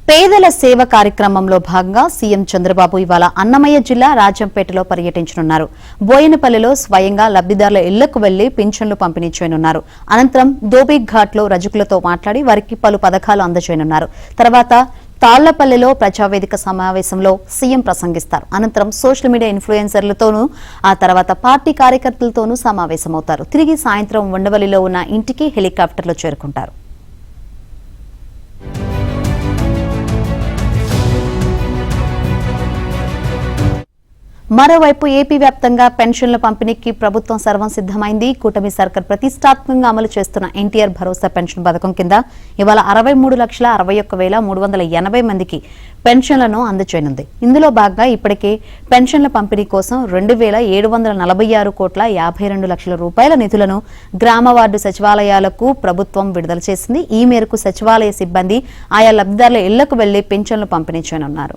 పేదల సేవ కార్యక్రమంలో భాగంగా సీఎం చంద్రబాబు ఇవాళ అన్నమయ్య జిల్లా రాజంపేటలో పర్యటించనున్నారు. బోయనపల్లిలో స్వయంగా లబ్దిదారుల ఇళ్లకు వెళ్లి పింఛన్లు పంపిణీ చేయనున్నారు. అనంతరం ధోబీఘాట్లో రజకులతో మాట్లాడి వారికి పలు పథకాలు అందజేయనున్నారు. తర్వాత తాళ్లపల్లిలో ప్రజావేదిక సమావేశంలో సీఎం ప్రసంగిస్తారు. అనంతరం సోషల్ మీడియా ఇన్ఫ్లుయెన్సర్లతోనూ ఆ తర్వాత పార్టీ కార్యకర్తలతోనూ సమావేశమవుతారు. తిరిగి సాయంత్రం ఉండవల్లిలో ఉన్న ఇంటికి హెలికాప్టర్లో చేరుకుంటారు. మరోవైపు ఏపీ వ్యాప్తంగా పెన్షన్ల పంపిణీకి ప్రభుత్వం సర్వం సిద్దమైంది. కూటమి సర్కార్ ప్రతిష్టాత్మకంగా అమలు చేస్తున్న ఎన్టీఆర్ భరోసా పెన్షన్ పథకం కింద ఇవాళ 63,61,380 మందికి పెన్షన్లను అందజేయనుంది. ఇందులో భాగంగా ఇప్పటికే పెన్షన్ల పంపిణీ కోసం 2,746,52 లక్షల రూపాయల నిధులను గ్రామ వార్డు సచివాలయాలకు ప్రభుత్వం విడుదల చేసింది. ఈ మేరకు సచివాలయ సిబ్బంది ఆయా లబ్దిదారుల ఇళ్లకు వెళ్లి పెన్షన్లు పంపిణీ చేయనున్నారు.